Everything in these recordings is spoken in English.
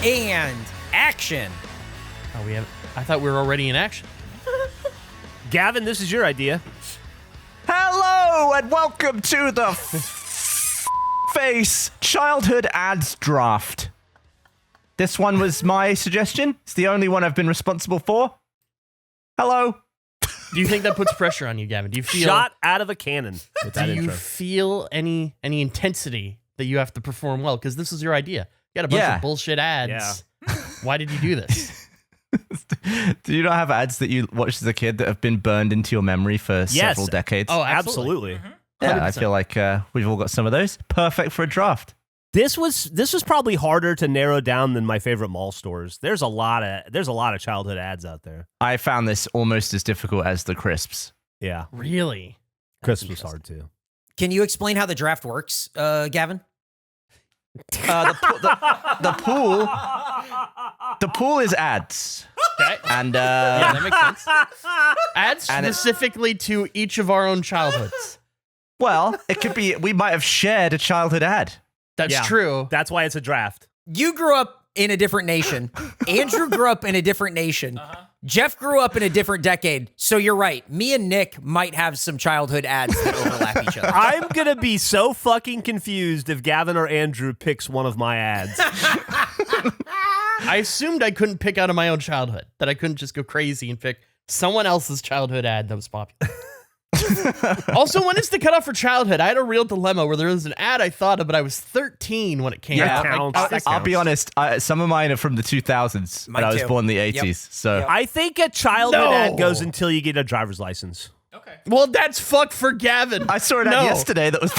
And action. Oh, I thought we were already in action. Gavin, this is your idea. Hello and welcome to the KFace Childhood Ads Draft. This one was my suggestion. It's the only one I've been responsible for. Hello. Do you think that puts pressure on you, Gavin? Do you feel Shot out of a cannon with that Do you intro. feel any intensity that you have to perform well? Because this is your idea. You got a bunch of bullshit ads. Yeah. Why did you do this? Do you not have ads that you watched as a kid that have been burned into your memory for several decades? Oh, Absolutely. yeah, I feel like we've all got some of those. Perfect for a draft. This was probably harder to narrow down than my favorite mall stores. There's a lot of childhood ads out there. I found this almost as difficult as the crisps. Yeah. Really? Crisps was hard too. Can you explain how the draft works, Gavin? The pool is ads. Okay. And Yeah, that makes sense. Ads specifically to each of our own childhoods. well, it could be we might have shared a childhood ad. That's true. That's why it's a draft. You grew up in a different nation. Andrew grew up in a different nation. Jeff grew up in a different decade. So you're right. Me and Nick might have some childhood ads that overlap each other. I'm going to be so fucking confused if Gavin or Andrew picks one of my ads. I assumed I couldn't pick out of my own childhood, that I couldn't just go crazy and pick someone else's childhood ad that was popular. Also, when is the cutoff for childhood? I had a real dilemma where there was an ad I thought of, but I was 13 when it came out. I'll be honest. Some of mine are from the 2000s, Mine but I was too. born in the 80s. So I think a childhood ad goes until you get a driver's license. Okay. Well, that's fuck for Gavin. I saw it ad yesterday that was.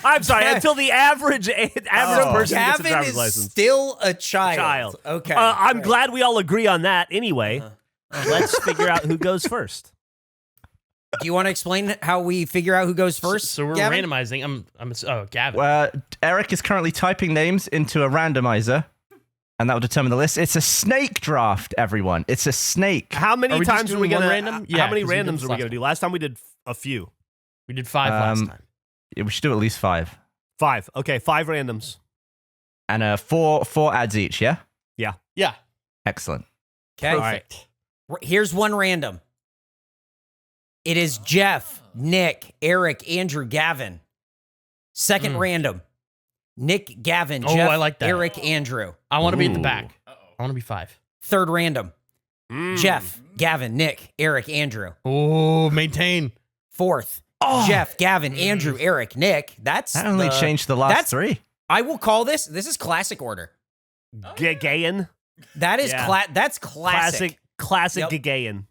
I'm sorry, until the average person gets a Gavin driver's is license. still a child. Okay. I'm glad we all agree on that anyway. Let's figure out who goes first. Do you want to explain how we figure out who goes first? So we're Gavin? randomizing. Gavin. Eric is currently typing names into a randomizer, and that will determine the list. It's a snake draft, everyone. It's a snake. How many times are we going to random? How many randoms are we going to do? Last time we did a few. We did 5 last time. Yeah, we should do at least 5. 5. Okay, 5 randoms. And 4 ads each, yeah? Yeah. Excellent. Okay. Perfect. Here's one random. It is Jeff, Nick, Eric, Andrew, Gavin. Second random. Nick, Gavin, Jeff, I like that. Eric, Andrew. I want to be at the back. I want to be 5. Third random. Jeff, Gavin, Nick, Eric, Andrew. Oh, maintain. Fourth. Jeff, Gavin, Andrew, Eric, Nick. That only changed the last 3. I will call this is classic order. Gagayan. That is that's classic. Classic Yep. Gagayan.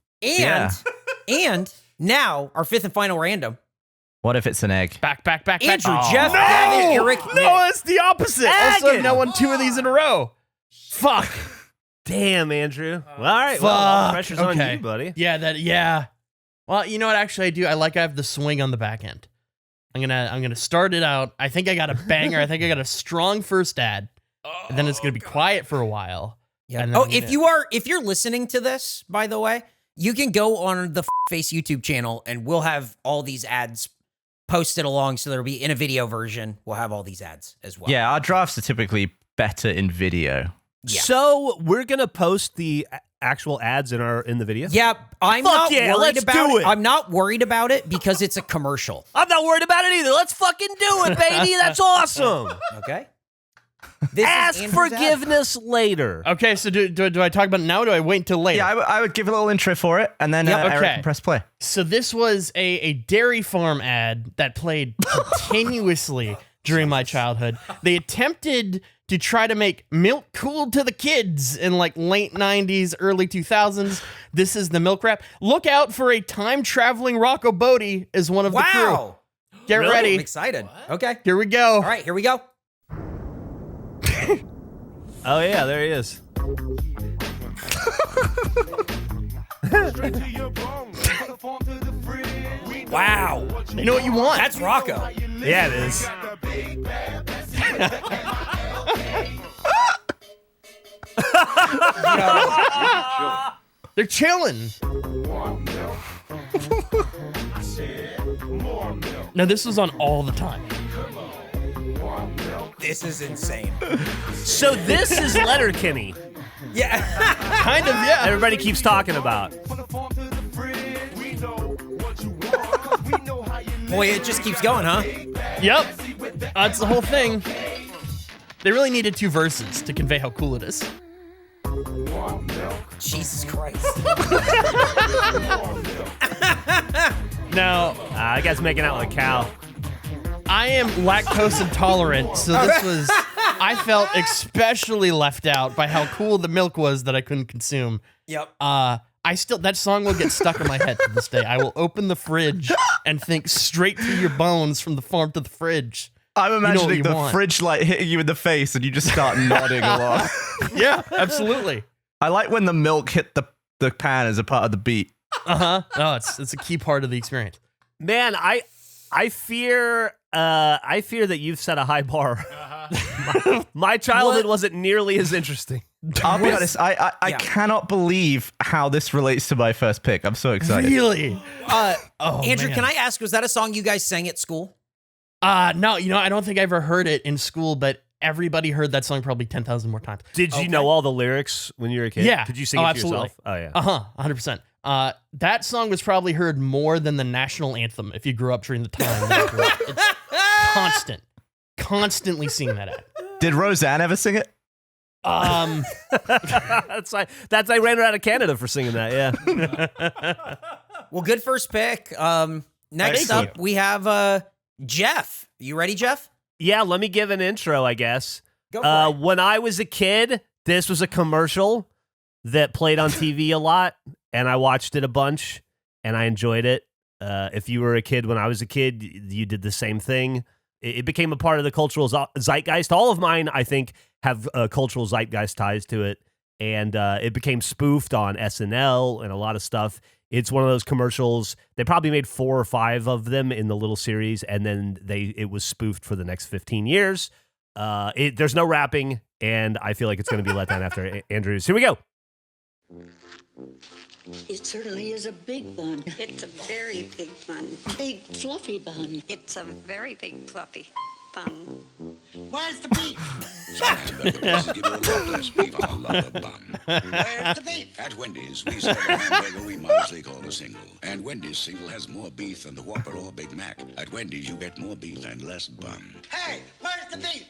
And now our 5th and final random. What if it's an egg? Back. Andrew, Oh. Jeff, Gavin, Eric, Nick. No, it's the opposite. Also, Agate. no won 2 of these in a row. Fuck. Damn, Andrew. Well, all right. Well, all the pressure's on Okay. you, buddy. Yeah. Well, you know what? Actually, I do. I have the swing on the back end. I'm gonna start it out. I think I got a banger. I think I got a strong first ad, and then it's gonna be quiet for a while. Yeah. And then If you're listening to this, by the way, you can go on the Face YouTube channel and we'll have all these ads posted along. So there'll be in a video version. We'll have all these ads as well. Yeah, our drafts are typically better in video. Yeah. So we're gonna post the actual ads in the video. Yeah, I'm Fuck not yeah, worried let's about do it. it. I'm not worried about it because it's a commercial. I'm not worried about it either. Let's fucking do it, baby. That's awesome. Okay. This is Ask Andrew's ad. forgiveness later. Okay, so do I talk about it now or do I wait until later? Yeah, I would give a little intro for it, and then Eric Okay. can press play. So this was a dairy farm ad that played continuously during my childhood. They attempted to try to make milk cool to the kids in like late 90s, early 2000s. This is the milk wrap. Look out for a time-traveling Rocco Bodie as one of the crew. Wow. Get I'm ready. excited. Okay. Here we go. All right, here we go. Oh yeah, there he is. Wow. You know what you want? That's Rocco. Yeah, it is. They're chilling. Now this was on all the time. This is insane. So this is Letterkenny. Yeah. Kind of, yeah. Everybody keeps talking about. Boy, it just keeps going, huh? Yep. That's the whole thing. They really needed 2 verses to convey how cool it is. Jesus Christ. Now, I guess making out with a cow. I am lactose intolerant, so this was... I felt especially left out by how cool the milk was that I couldn't consume. Yep. That song will get stuck in my head to this day. I will open the fridge and think straight to your bones from the farm to the fridge. I'm imagining you the want. fridge light hitting you in the face and you just start nodding along. Yeah, absolutely. I like when the milk hit the pan as a part of the beat. Uh-huh. No, it's a key part of the experience. Man, I fear that you've set a high bar. My childhood wasn't nearly as interesting. I'll be honest, I cannot believe how this relates to my first pick. I'm so excited. Really? Andrew, man. can I ask, was that a song you guys sang at school? No, I don't think I ever heard it in school, but everybody heard that song probably 10,000 more times. Did you know all the lyrics when you were a kid? Yeah. Could you sing Oh, it to absolutely. yourself? Oh, yeah. Uh-huh, 100%. That song was probably heard more than the national anthem if you grew up during the time that I grew up. It's constantly singing that ad. Did Roseanne ever sing it? That's I ran her out of Canada for singing that, yeah. Well, good first pick. Next Thank up, we have Jeff. You ready, Jeff? Yeah, let me give an intro, I guess. Go for it. When I was a kid, this was a commercial that played on TV a lot, and I watched it a bunch, and I enjoyed it. If you were a kid when I was a kid, you did the same thing. It became a part of the cultural zeitgeist. All of mine, I think, have cultural zeitgeist ties to it, and it became spoofed on SNL and a lot of stuff. It's one of those commercials. They probably made 4 or 5 of them in the little series, and then it was spoofed for the next 15 years. There's no rapping, and I feel like it's going to be let down after Andrews. Here we go. It certainly is a big bun. It's a very big bun. Big fluffy bun. It's a very big fluffy bun. Where's the beef? Where's the beef? At Wendy's, we sell a hamburger we modestly call a single. And Wendy's single has more beef than the Whopper or Big Mac. At Wendy's, you get more beef and less bun. Hey, where's the beef?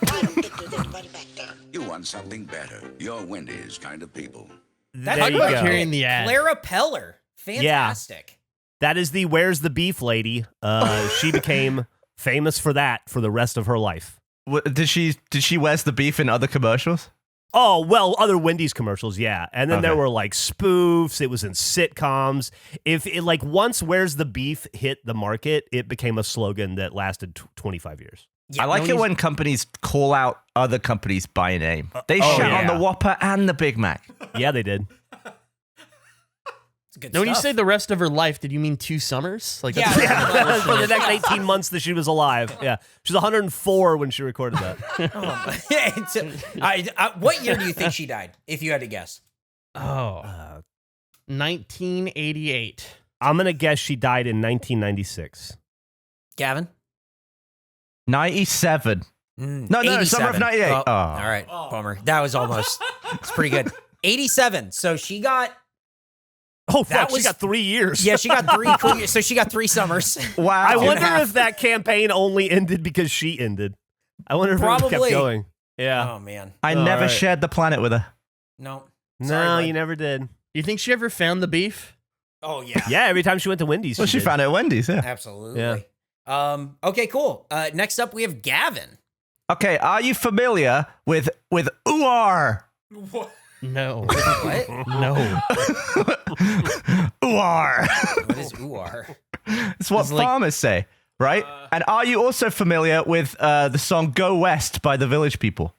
I don't think there's anybody back there. You want something better. You're Wendy's kind of people. That's There you great. go. Hearing the ad. Clara Peller. Fantastic. That is the Where's the Beef lady. She became famous for that for the rest of her life. Did she Where's the Beef in other commercials? Oh, well, other Wendy's commercials, yeah. And then there Okay. were like spoofs. It was in sitcoms. Once Where's the Beef hit the market, it became a slogan that lasted 25 years. Yeah, I like it when companies call out other companies by name. They shout on yeah. the Whopper and the Big Mac. Yeah, they did. It's good Now, when you stuff. say the rest of her life, did you mean 2 summers? Like, Yeah. that's- For the next 18 months that she was alive. Yeah. She was 104 when she recorded that. What year do you think she died, if you had to guess? Oh. 1988. I'm going to guess she died in 1996. Gavin? 97. No, 87. summer of 98. Oh, Oh. All right, bummer. That was almost. It's pretty good. 87. So she got. Oh, That fuck, she was- got 3 years. Yeah, she got 3 cool years. So she got 3 summers. Wow. I wonder half. if that campaign only ended because she ended. I wonder if it kept Probably. going. Yeah. Oh man. I All never right. shared the planet with her. No. No, Sorry, you bud. never did. Do you think she ever found the beef? Oh yeah. Yeah, every time she went to Wendy's. Well, she did. found it at Wendy's, yeah. Absolutely. Okay, cool. Next up we have Gavin. Okay, are you familiar with ooar? No. What? No. Ooar. What is ooar? It's what It's like- farmers say, right? And are you also familiar with the song Go West by the Village People?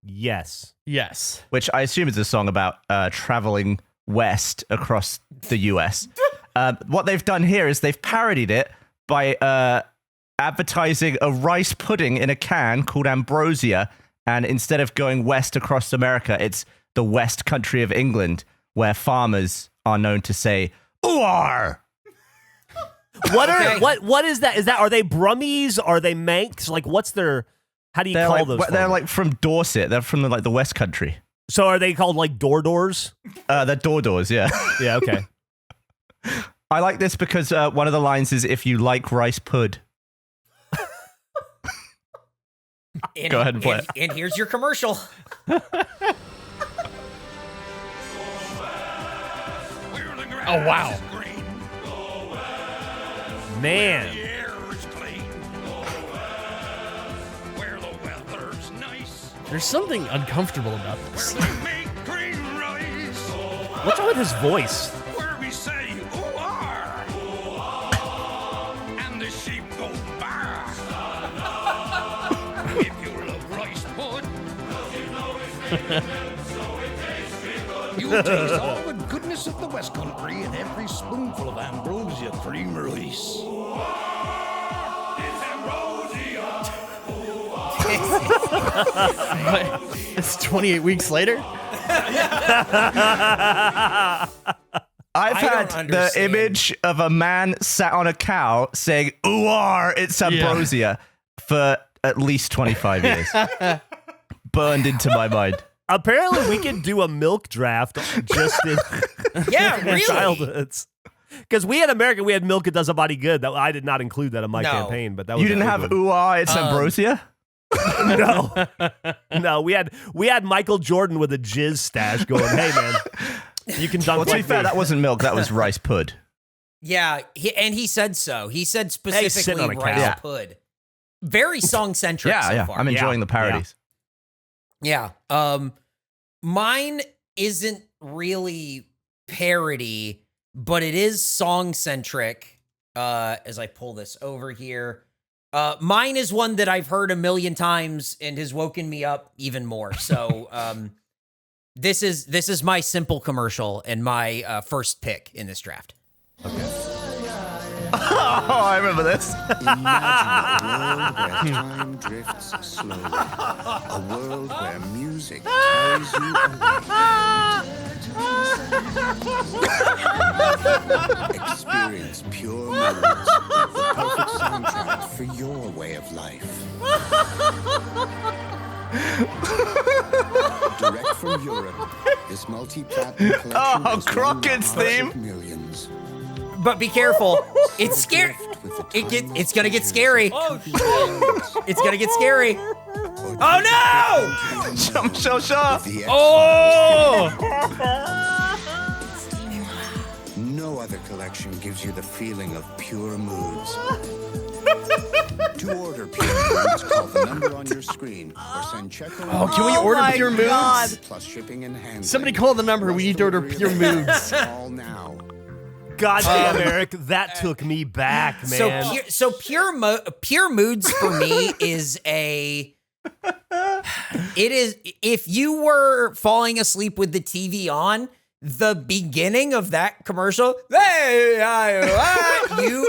Yes. Yes. Which I assume is a song about traveling west across the US. What they've done here is they've parodied it by advertising a rice pudding in a can called Ambrosia. And instead of going west across America, it's the West Country of England, where farmers are known to say, ooar. What is that? Are they Brummies? Are they Manx? Like, what's their How do you They're call like, those? they're farmers? like from Dorset. They're from the West Country. So are they called like doors? They're doors, yeah. Yeah, okay. I like this because one of the lines is if you like rice pud. Go ahead and play it. And here's your commercial. Oh, wow. Man. There's something uncomfortable about this. What's wrong with his voice? Where we say, ooh, are. And the sheep go bar. If you love rice pud, you'll taste all the goodness of the West Country in every spoonful of ambrosia cream rice. It's ambrosia. It's 28 weeks later? I've I had don't the understand. image of a man sat on a cow saying, ooh, it's ambrosia for at least 25 years. Burned into my mind. Apparently, we can do a milk draft just in Yeah, really? childhoods. Because we in America, we had milk. It does a body good. I did not include that in my No. campaign, but that was You a didn't good have one. ooh, it's ambrosia? No. We had Michael Jordan with a jizz stash going, hey man, you can dunk Well, to be like fair, me. that wasn't milk. That was rice pud. Yeah, he said so. He said sitting specifically on a cow. rice Yeah. pud. Very song-centric so far. I'm enjoying the parodies. Yeah. Mine isn't really parody, but it is song-centric. As I pull this over here. Mine is one that I've heard a million times and has woken me up even more. So this is my simple commercial and my first pick in this draft. Oh, I remember this. Imagine a world where time drifts slowly. A world where music carries you away. Experience pure moods, the perfect soundtrack for your way of life. Direct from Europe, this multi-platinum collection Oh, has won the Crockett's hearts theme. of millions. But be careful. It's scary. It's gonna get scary. It's gonna get scary. Oh no! Jump, Oh! No other collection gives you the feeling of pure moods. To order pure moods, call the number on your screen or send check. Oh, can we order Pure Moods? Plus shipping and handling. Somebody call the number. We need to order Pure Moods. Call now. Goddamn, Eric, that took me back, man. So pure moods for me is it is if you were falling asleep with the TV on, the beginning of that commercial,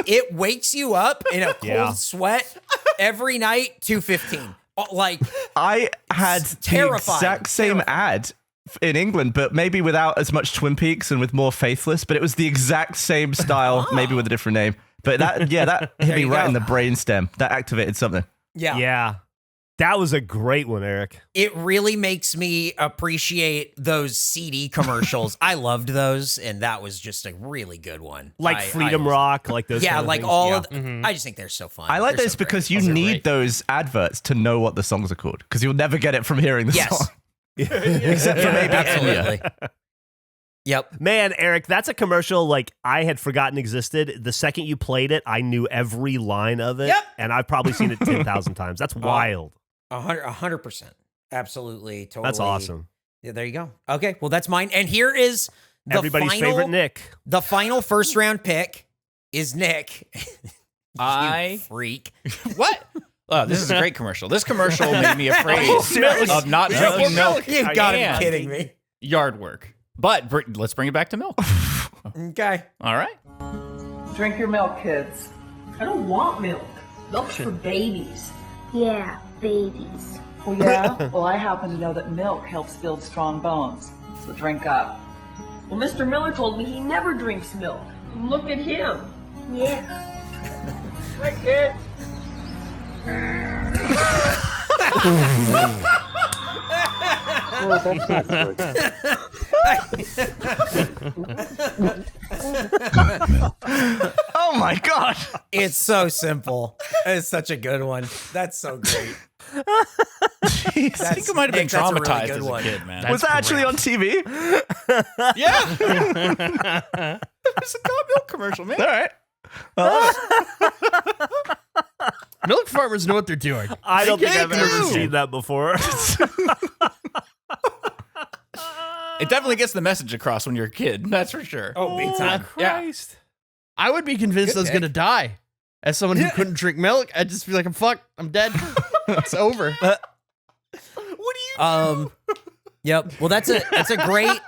it wakes you up in a cold sweat every night. 2:15, like I had the terrifying, exact same ad in England, but maybe without as much Twin Peaks and with more Faithless, but it was the exact same style, maybe with a different name. But that hit me you right go. in the brainstem. That activated something. Yeah. That was a great one, Eric. It really makes me appreciate those CD commercials. I loved those, and that was just a really good one. Like Freedom Rock, like those Yeah, kind of like things. all Yeah. of I just think they're so fun. I like They're this so great. because you Those are need great. those adverts to know what the songs are called, because you'll never get it from hearing the Yes. song. Except for maybe Absolutely. Yep. Man, Eric, that's a commercial like I had forgotten existed. The second you played it, I knew every line of it. Yep. And I've probably seen it 10,000 times. That's wild. 100%. Absolutely. Totally. That's awesome. Yeah, there you go. Okay, well, that's mine. And here is the Everybody's final, favorite Nick. The final first round pick is Nick. You freak. What? Oh, this is a great commercial. This commercial made me afraid of not drinking milk. You've got to and be kidding me. Yard work. But let's bring it back to milk. Okay. All right. Drink your milk, kids. I don't want milk. Milk's for babies. Yeah, babies. Oh, yeah? Well, I happen to know that milk helps build strong bones. So drink up. Well, Mr. Miller told me he never drinks milk. Look at him. Yeah. Right, kid. Oh my god. It's so simple. It's such a good one. That's so great. I think I might have been Nick, that's a really traumatized good as a one. kid, man. Was that actually on TV? Yeah. It's a Got Milk commercial, man. All right. Milk farmers know what they're doing. I don't think They I've ever do. seen that before. It definitely gets the message across when you're a kid. That's for sure. Oh, big time. Christ. I would be convinced Good I was pick. gonna die. As someone who couldn't drink milk, I'd just be like, I'm fucked. I'm dead. It's over. Yep. Well, that's a great.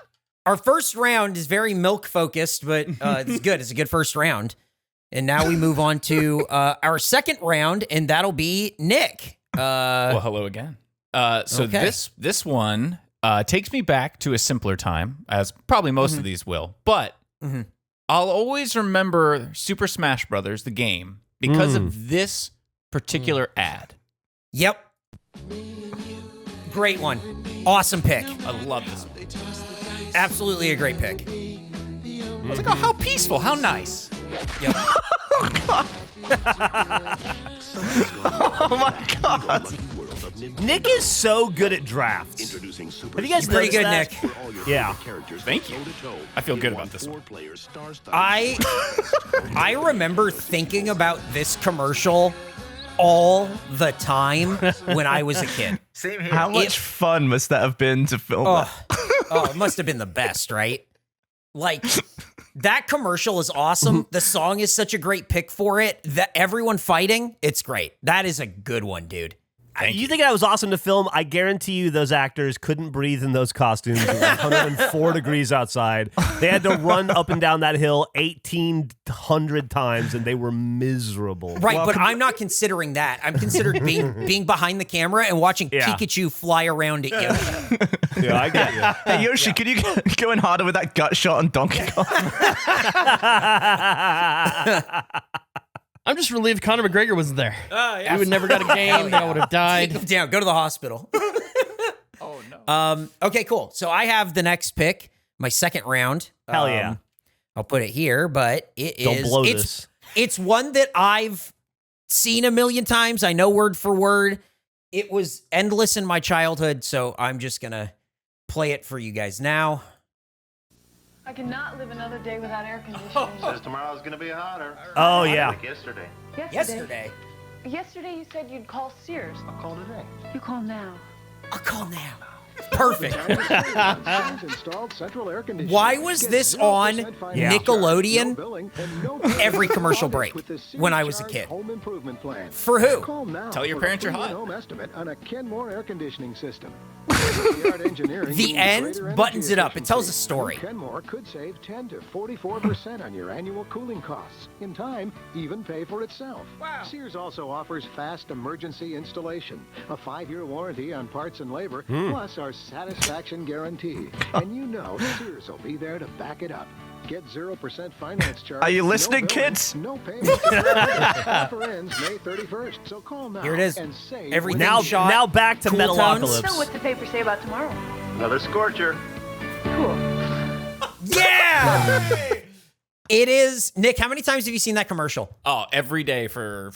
Our first round is very milk focused, but it's good. It's a good first round. And now we move on to our second round, and that'll be Nick. Well, hello again. So okay. this one takes me back to a simpler time, as probably most of these will. But I'll always remember Super Smash Brothers, the game, because of this particular ad. Yep. Great one. Awesome pick. I love this one. Absolutely a great pick. I was like, oh, how peaceful, how nice. Yep. Oh my god. Nick is so good at drafts. Have you guys Pretty noticed good, that? Nick. Yeah. Thank you. I feel good about this one. I remember thinking about this commercial all the time when I was a kid. Same here. How much fun must that have been to film that? Oh, it must have been the best, right? Like, that commercial is awesome. The song is such a great pick for it. That everyone fighting, it's great. That is a good one, dude. You think that was awesome to film? I guarantee you those actors couldn't breathe in those costumes. It was 104 degrees outside. They had to run up and down that hill 1,800 times, and they were miserable. Right, but I'm not considering that. I'm considered being behind the camera and watching Pikachu fly around at Yoshi. Yeah, I get you. Hey, Yoshi, could you go in harder with that gut shot on Donkey Kong? I'm just relieved Conor McGregor wasn't there. Yeah. We would never got a game. Then I would have died. Take him down. Go to the hospital. Oh, no. Okay, cool. So I have the next pick, my second round. Hell yeah. I'll put it here, but it Don't is. blow it's, this. It's one that I've seen a million times. I know word for word. It was endless in my childhood, so I'm just going to play it for you guys now. I cannot live another day without air conditioning. Says tomorrow's gonna be hotter. Oh, yeah. Like yesterday. Yesterday. Yesterday you said you'd call Sears. I'll call today. You call now. I'll call now. Perfect. Why was this on Nickelodeon every commercial break when I was a kid? For who? Tell your parents you're hot. The end buttons it up. It tells a story. Kenmore could save 10 to 44% on your annual cooling costs. In time, even pay for itself. Wow. Sears also offers fast emergency installation, a 5-year warranty on parts and labor, plus our satisfaction guarantee. And you know Sears will be there to back it up. Get 0% finance charge. Are you listening, no billing, kids? No payment. Offer ends May 31st. So call now. Here it is. And save Everything Now, shot. now back to Cool Metalocalypse. tones. So what's the paper say about tomorrow? Another scorcher. Cool. Yeah! It is. Nick, how many times have you seen that commercial? Oh, every day for...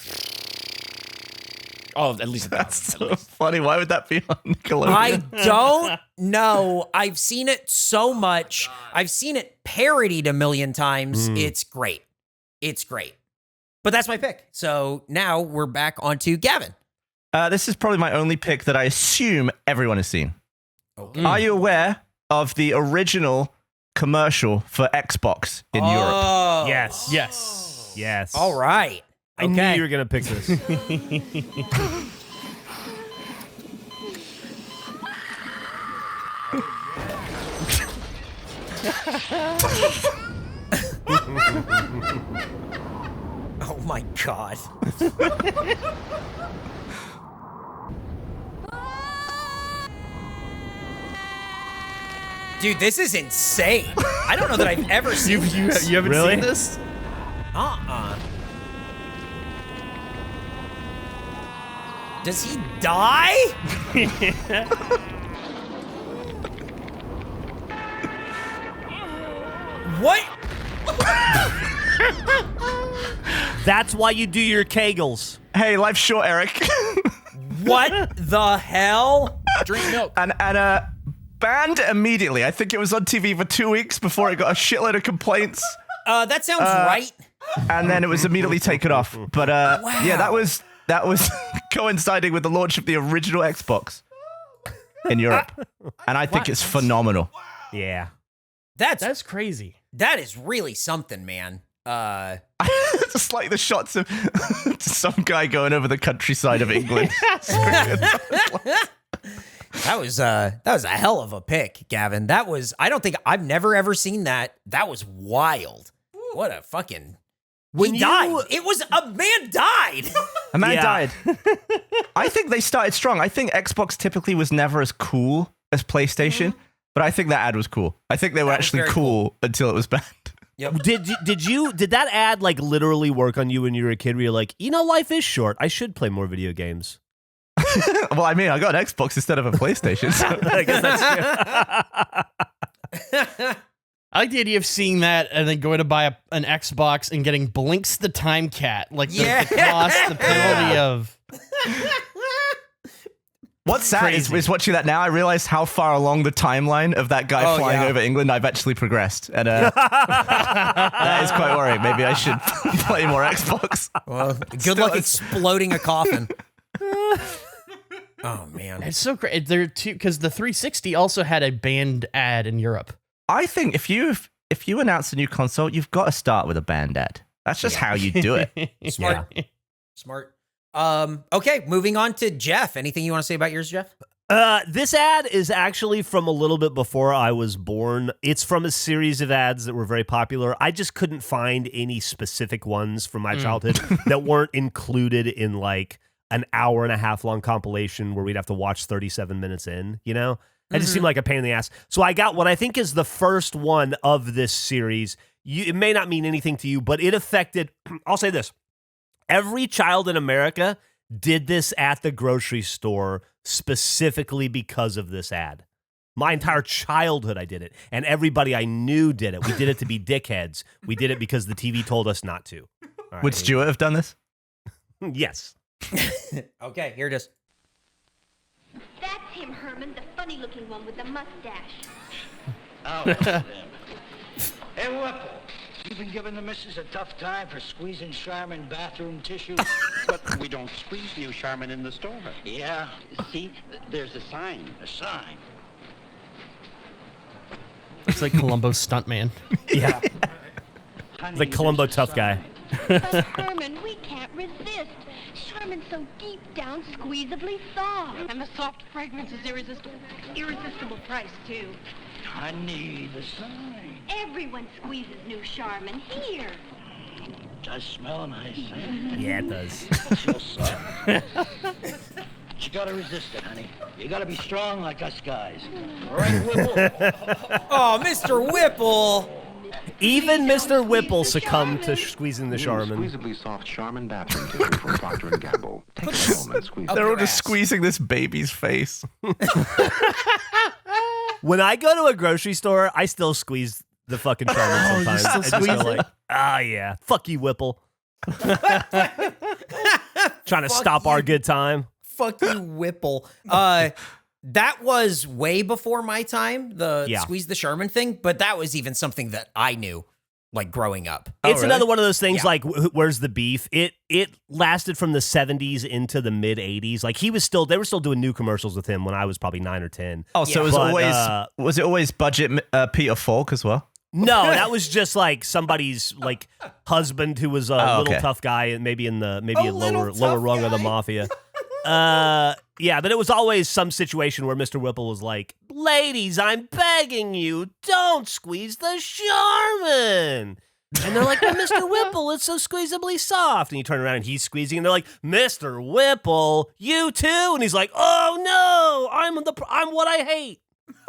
Oh, at least 1,000. That's so funny. Why would that be on Nickelodeon? I don't know. I've seen it so much. I've seen it parodied a million times. It's great. It's great. But that's my pick. So now we're back onto Gavin. This is probably my only pick that I assume everyone has seen. Okay. Are you aware of the original commercial for Xbox in Europe? Yes. Yes. Yes. All right. I knew you were going to pick this. Oh my God. Dude, this is insane. I don't know that I've ever seen this. You haven't Really? seen this? Does he die? What? That's why you do your Kegels. Hey, life's short, Eric. What the hell? Drink milk. And banned immediately. I think it was on TV for 2 weeks before it got a shitload of complaints. That sounds right. And then it was immediately taken off. But yeah, that was coinciding with the launch of the original Xbox in Europe. And I think it's phenomenal. Yeah. That's crazy. That is really something, man. Just like the shots of some guy going over the countryside of England. That was a hell of a pick, Gavin. I've never ever seen that. That was wild. What a fucking When he died. It was a man died. A man died. I think they started strong. I think Xbox typically was never as cool as PlayStation, but I think that ad was cool. I think they were actually cool until it was banned. Yep. Did that ad like literally work on you when you were a kid where you're like, life is short. I should play more video games? Well, I mean, I got an Xbox instead of a PlayStation. So. I guess that's true. I like the idea of seeing that and then going to buy an Xbox and getting Blinks the Time Cat. Like the cost, the penalty of... What's sad is watching that now, I realized how far along the timeline of that guy flying over England I've actually progressed. And that is quite worrying. Maybe I should play more Xbox. Well, good luck exploding a coffin. Oh, man. It's so great. There too, because the 360 also had a banned ad in Europe. I think if you announce a new console, you've got to start with a banned ad. That's just how you do it. Smart. Yeah. Smart. Okay, moving on to Jeff. Anything you want to say about yours, Jeff? This ad is actually from a little bit before I was born. It's from a series of ads that were very popular. I just couldn't find any specific ones from my childhood that weren't included in like an hour-and-a-half long compilation where we'd have to watch 37 minutes in, It just seemed like a pain in the ass. So I got what I think is the first one of this series. It may not mean anything to you, but it affected, I'll say this. Every child in America did this at the grocery store specifically because of this ad. My entire childhood I did it, and everybody I knew did it. We did it to be dickheads. We did it because the TV told us not to. Right. Would Stuart have done this? Yes. Okay, here it is. That's him, Herman, the funny-looking one with the mustache. Oh, that's him. Hey, Whipple, you've been giving the missus a tough time for squeezing Charmin bathroom tissue? But we don't squeeze new Charmin in the store. Yeah. See, there's a sign. A sign. Looks like Columbo's stuntman. Yeah. Honey, The Columbo there's a tough guy. But Herman, we can't resist. Charmin's so deep down, squeezably soft. And the soft fragrance is irresistible price, too. Honey, the sign. Everyone squeezes new Charmin. Here. Does smell nice, huh? Yeah, it does. So soft. But you gotta resist it, honey. You gotta be strong like us guys. All right, Whipple? Oh, Mr. Whipple. Even Mr. Whipple succumbed to squeezing the Charmin. Squeezably soft Charmin bathroom tissue from Procter & Gamble. Take a home and squeeze. They're all just squeezing this baby's face. When I go to a grocery store, I still squeeze the fucking Charmin sometimes. still I just go squeeze it? like, yeah. Fuck you, Whipple. Trying to stop our good time. Fuck you, Whipple. That was way before my time, the squeeze the Charmin thing, but that was even something that I knew, like, growing up. It's another one of those things like, where's the beef? It lasted from the 70s into the mid-80s. Like, they were still doing new commercials with him when I was probably 9 or 10. Oh, so it was always budget Peter Falk as well? No, that was just like somebody's like husband who was a little tough guy and maybe a lower rung of the mafia. Yeah, but it was always some situation where Mr. Whipple was like, ladies, I'm begging you, don't squeeze the Charmin. And they're like, but Mr. Whipple, it's so squeezably soft. And you turn around and he's squeezing, and they're like, Mr. Whipple, you too? And he's like, oh no, I'm what I hate.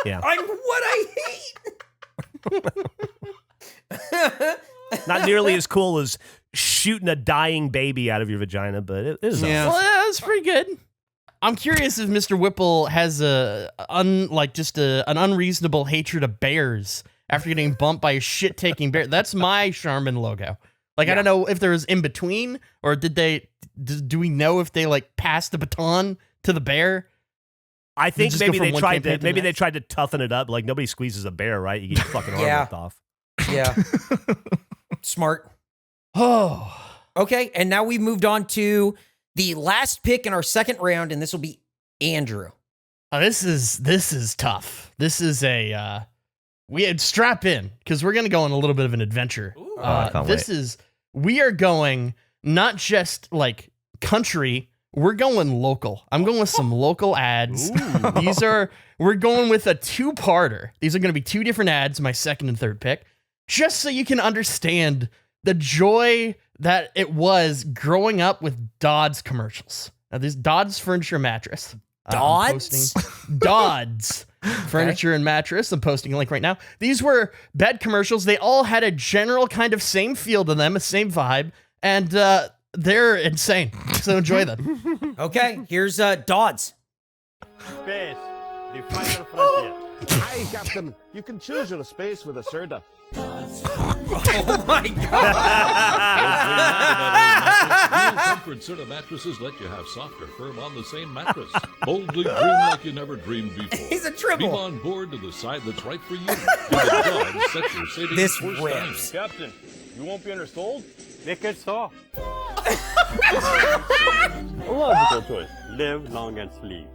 Yeah. I'm what I hate. Not nearly as cool as shooting a dying baby out of your vagina, but it is. Yeah. Well, that's pretty good. I'm curious if Mr. Whipple has an unreasonable hatred of bears after getting bumped by a shit-taking bear. That's my Charmin logo. Like, I don't know if there was in between, or do we know if they like passed the baton to the bear? I think maybe they tried to toughen it up. Like, nobody squeezes a bear, right? You get your fucking arm ripped off. Yeah. Smart. Oh. Okay, and now we've moved on to the last pick in our second round, and this will be Andrew. Oh, this is tough. This is we had strap in because we're gonna go on a little bit of an adventure. We are going not just like country. We're going local. I'm going with some local ads. We're going with a two-parter. These are going to be two different ads, my second and third pick, just so you can understand the joy that it was growing up with Dodds commercials. Now, this Dodds Furniture Mattress. Dodds? Dodds Furniture and Mattress. I'm posting a link right now. These were bed commercials. They all had a general kind of same feel to them, a same vibe, and they're insane. So enjoy them. Okay, here's Dodds. Space, the final frontier. Hi, Captain. You can choose your space with a soda. Oh my Real comfort Serta mattresses let you have softer, firm on the same mattress. Boldly dream like you never dreamed before. He's a triple. Beam on board to the side that's right for you. With the Dodds, set your savings This first rips. time. Captain, you won't be undersold? Make it so. Logical choice. Live long and sleep.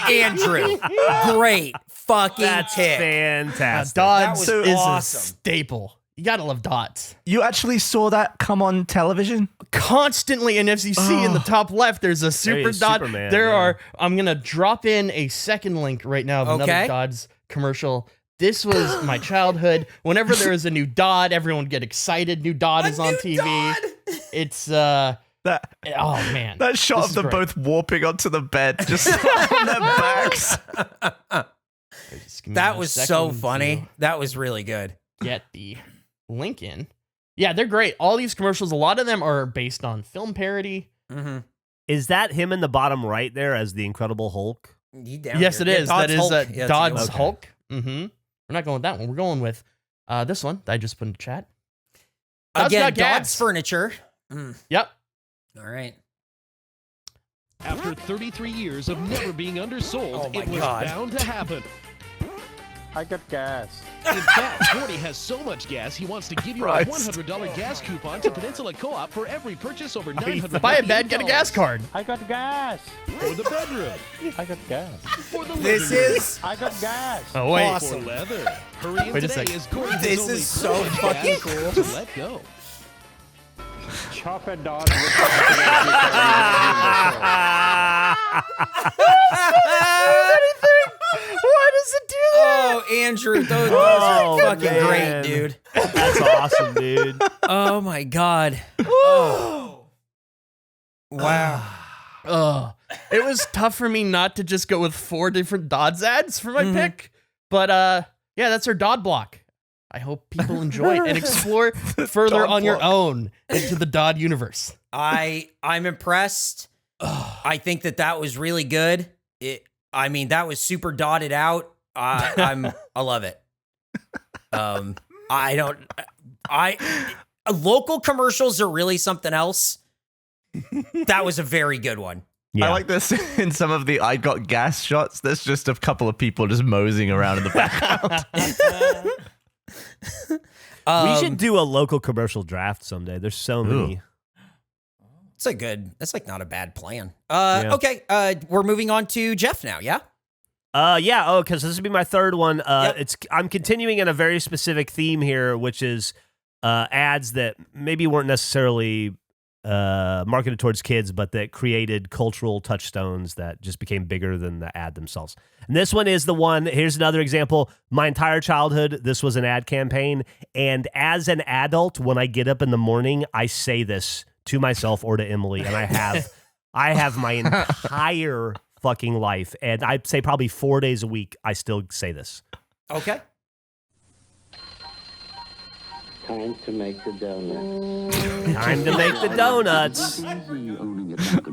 Andrew, great fucking That's pick. fantastic. Dodds That was is awesome. a staple. You gotta love Dodds. You actually saw that come on television? Constantly, and as you see in the top left, there's a super is Dodd. Superman, I'm gonna drop in a second link right now of another Dodds commercial. This was my childhood. Whenever there was a new Dodd, everyone would get excited. New Dodd is on TV. Dodd. It's That oh man. that shot This of is them great. both warping onto the bed, just on their backs. Just give me That a was second so to funny. That was really good. Get the link in. Yeah, they're great. All these commercials, a lot of them are based on film parody. Mm-hmm. Is that him in the bottom right there as the Incredible Hulk? Yes, it is. That is Yeah, it's a Dodds good one. Hulk. Mm-hmm. We're not going with that one. We're going with this one that I just put in the chat. Dodds Again, got gas. Dodds Furniture. Yep. All right. After 33 years of never being undersold, Oh my it was God. bound to happen. I got gas. In fact, Gordy has so much gas, he wants to give you a $100 gas coupon to Peninsula Co-op for every purchase over $900. Buy a bed, get a gas card. I got gas. For the bedroom. I got gas. For the This living room. is I got gas. Oh wait. For leather. Hurry in Wait a today sec. as Gordy has This only is so much fucking gas cool. to let go. Chop it, Dodge. Why does it do that? Oh, Andrew, those Oh, are fucking man. great, dude. That's awesome, dude. Oh my God. Oh. Wow. Ugh. It was tough for me not to just go with 4 different Dodds ads for my pick. But yeah, that's our Dodd block. I hope people enjoy it and explore further Dodd on your block. own into the Dodd universe. I'm impressed. I think that was really good. That was super dotted out. I love it. Local commercials are really something else. That was a very good one. Yeah. I like this in some of the I got gas shots. There's just a couple of people just moseying around in the background. We should do a local commercial draft someday. There's so many. That's like not a bad plan. Yeah. Okay. We're moving on to Jeff now. Yeah. Yeah. Oh, because this would be my third one. Yep. I'm continuing in a very specific theme here, which is ads that maybe weren't necessarily marketed towards kids, but that created cultural touchstones that just became bigger than the ad themselves. And this one is the one. Here's another example. My entire childhood, this was an ad campaign. And as an adult, when I get up in the morning, I say this to myself or to Emily, and I have my entire fucking life, and I'd say probably 4 days a week, I still say this. Okay. Time to make the donuts. Time to make the donuts.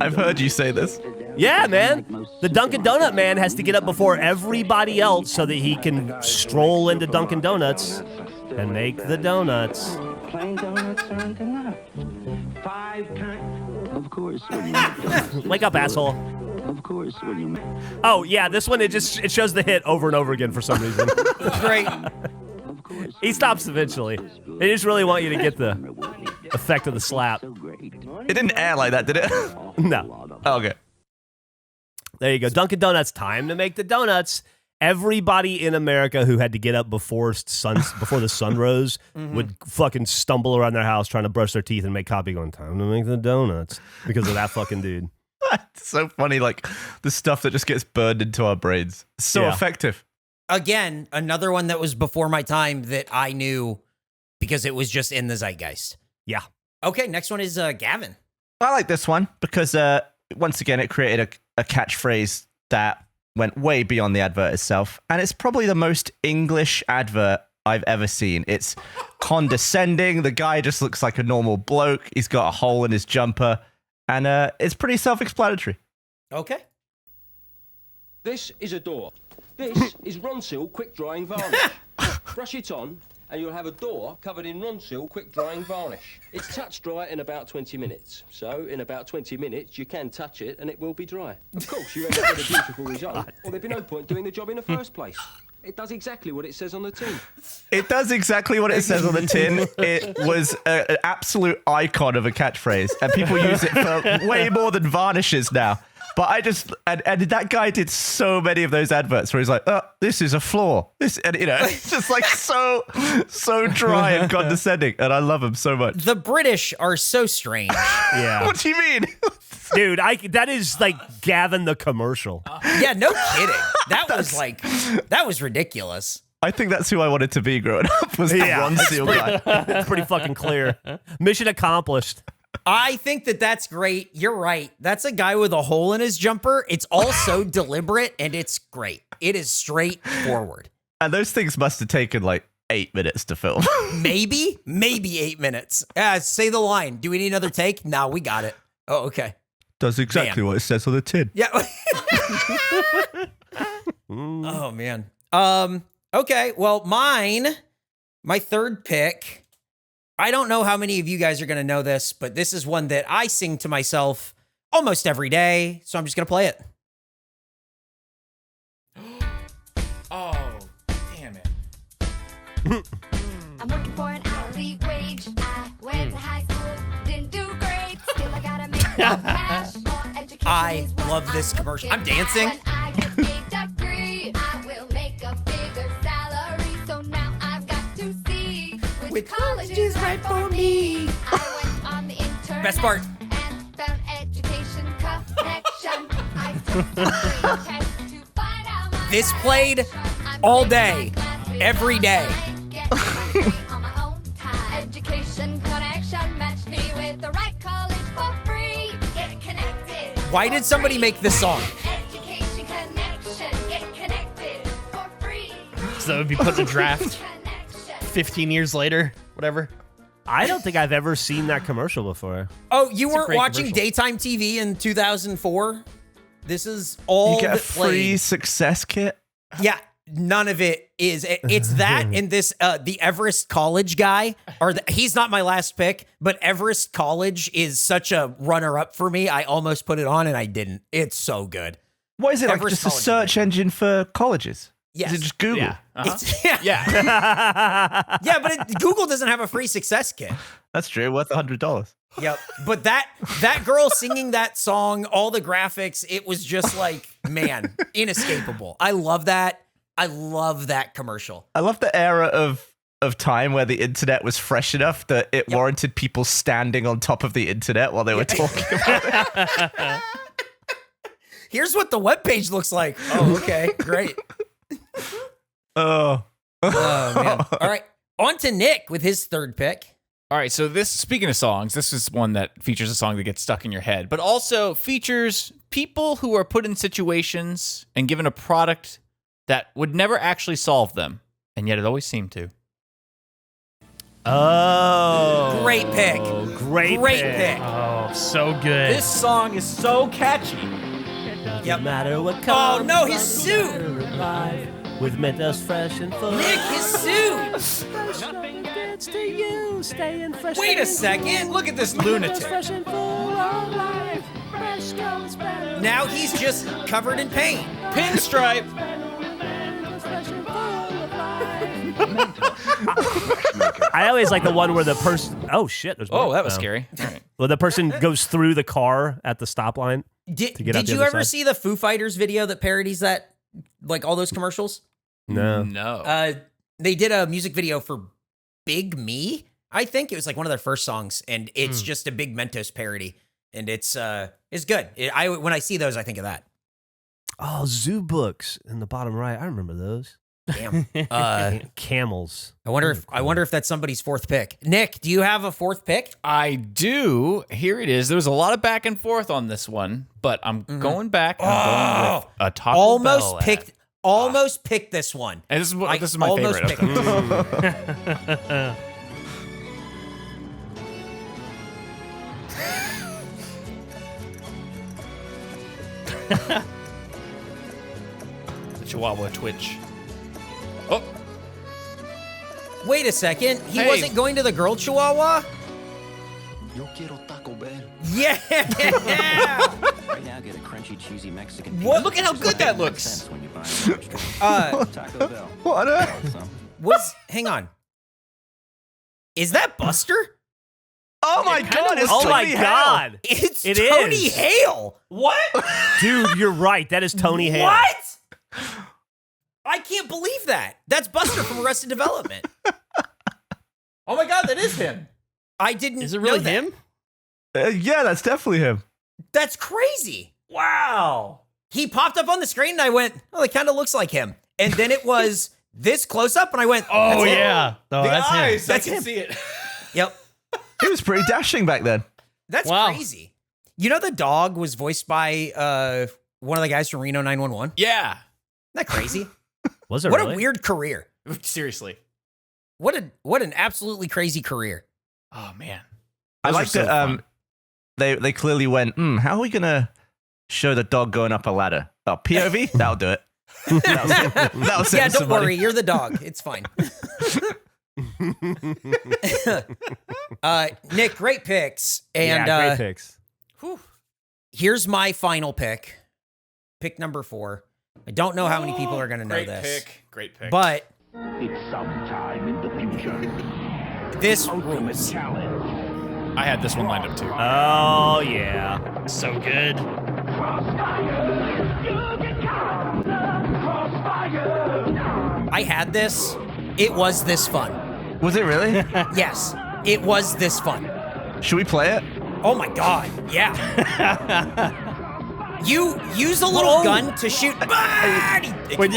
I've heard you say this. Yeah, man. The Dunkin' Donut man has to get up before everybody else so that he can stroll into Dunkin' Donuts and make the donuts. Plain donuts aren't enough. 5 kinds. Of course, when you make donuts. Wake up, asshole. Of course, when you make. Oh, yeah, this one, it shows the hit over and over again for some reason. Great. He stops eventually. They just really want you to get the effect of the slap. It didn't air like that, did it? No. Oh, okay. There you go. Dunkin' Donuts, time to make the donuts. Everybody in America who had to get up before the sun rose would fucking stumble around their house trying to brush their teeth and make coffee going, time to make the donuts, because of that fucking dude. It's so funny, like the stuff that just gets burned into our brains. So effective. Again, another one that was before my time that I knew because it was just in the zeitgeist. Yeah. Okay, next one is Gavin. I like this one because once again, it created a catchphrase that went way beyond the advert itself. And it's probably the most English advert I've ever seen. It's condescending. The guy just looks like a normal bloke. He's got a hole in his jumper. And it's pretty self-explanatory. Okay. This is a door. This is Ronseal quick drying varnish. Brush it on and you'll have a door covered in Ronseal quick drying varnish. It's touch dry in about 20 minutes. So in about 20 minutes you can touch it and it will be dry. Of course you end up with a beautiful result or there'd be no point doing the job in the first place. It does exactly what it says on the tin. It does exactly what it says on the tin. It was an absolute icon of a catchphrase, and people use it for way more than varnishes now. But I just, and that guy did so many of those adverts where he's like, oh, this is a floor. And it's just like so dry and condescending. And I love him so much. The British are so strange. Yeah. What do you mean? Dude, that is like Gavin the commercial. Yeah, no kidding. That was ridiculous. I think that's who I wanted to be growing up, was the Ronseal guy. It's pretty fucking clear. Mission accomplished. I think that's great. You're right. That's a guy with a hole in his jumper. It's all so deliberate, and it's great. It is straightforward. And those things must have taken like 8 minutes to film. Maybe 8 minutes. Say the line. Do we need another take? No, we got it. Oh, okay. Does exactly what it says on the tin. Yeah. Oh, man. Okay, well, my third pick, I don't know how many of you guys are going to know this, but this is one that I sing to myself almost every day, so I'm just going to play it. Oh, damn it. I'm looking for an hourly wage. I went to high school, didn't do great. Still, I gotta make some cash. I love this commercial. I'm dancing. When I get a degree, I will make a bigger salary. So now I've got to see which college is right for me. I went on the intern. Best part. And found education connection. I took the test to find out my This played all day, every day. on my own time. Education connection matched me with the right college for free. Get connected. Why did somebody make this song? Education connection. Get connected for free. So that would be put in a draft 15 years later, whatever. I don't think I've ever seen that commercial before. Oh, you It's a weren't great watching commercial. daytime TV in 2004? This is all You get a that free played. success kit. Yeah, none of it is. It's that and this, the Everest College guy, he's not my last pick, but Everest College is such a runner-up for me. I almost put it on and I didn't. It's so good. What is it, like Everest just a College. search engine for colleges? Yes. Is it just Google? Yeah. It's- yeah. Yeah. Yeah, but Google doesn't have a free success kit. That's true, worth $100. Yep. But that girl singing that song, all the graphics, it was just like, man, inescapable. I love that. I love that commercial. I love the era of time where the internet was fresh enough that it warranted people standing on top of the internet while they were talking about it. Here's what the webpage looks like. Oh, okay. Great. Oh. Oh, man. All right. On to Nick with his third pick. All right, so speaking of songs, this is one that features a song that gets stuck in your head, but also features people who are put in situations and given a product that would never actually solve them, and yet it always seemed to. Oh. Great pick. Great pick. Oh, so good. This song is so catchy. No matter what Oh comes. no, his suit! With Mentos fresh and full. Nick, his suit! Nothing gets to you. Staying fresh. Wait a second. Look at this lunatic. Fresh and full of life. Fresh comes better. Now he's just covered in paint. Pinstripe. I always like the one where the person. Oh shit! There's Oh, more. that was scary. All right. Well, the person goes through the car at the stop line. Did get out the you other ever side. see the Foo Fighters video that parodies that, like all those commercials? No. No. They did a music video for Big Me. I think it was like one of their first songs, and it's just a big Mentos parody, and it's good. When I see those, I think of that. Oh, zoo books in the bottom right. I remember those. Damn. Camels. I wonder if that's somebody's fourth pick. Nick, do you have a fourth pick? I do. Here it is. There was a lot of back and forth on this one, but I'm going back. I'm going with a Taco Almost Bell picked. ad. Almost picked this one. And this is my almost favorite. picked Of them. The Chihuahua Twitch. Oh, Wait a second. He Hey. wasn't going to the girl Chihuahua? Yo quiero Taco Bell. Yeah. Right now, get a crunchy, cheesy Mexican. What? look at how good that looks. When you buy an extra. Taco Bell. What on earth? Hang on. Is that Buster? Oh my god! It's Oh my Tony Hale. god! It's It Tony is. Hale. What? Dude, you're right. That is Tony Hale. What? I can't believe that. That's Buster from Arrested Development. Oh my God, that is him. I didn't. Is it really know that. him? Yeah, that's definitely him. That's crazy. Wow. He popped up on the screen and I went, "Oh, it kind of looks like him." And then it was this close up, and I went, Oh, that's him. yeah. Oh, The that's him. eyes, That's I can him. see it. Yep, He was pretty dashing back then. that's Wow. crazy. You know, the dog was voiced by one of the guys from Reno 911. Yeah. Isn't that crazy? Was it What really? a weird career. Seriously. What an absolutely crazy career. Oh man. I Those are like so that. fun. They clearly went. How are we gonna show the dog going up a ladder? Oh, POV. That'll do it. That'll save Yeah, us don't some money. worry, you're the dog. It's fine. Nick, great picks. And yeah, great picks. here's my final pick. Pick number 4. I don't know how many people are going to know Great this. pick. Great pick. But It's sometime in the future. this rules. I had this one lined up too. Oh yeah. So good. I had this. It was this fun. Was it really? Yes, it was this fun. Should we play it? Oh my God. Yeah. You use a little gun to shoot. Wait,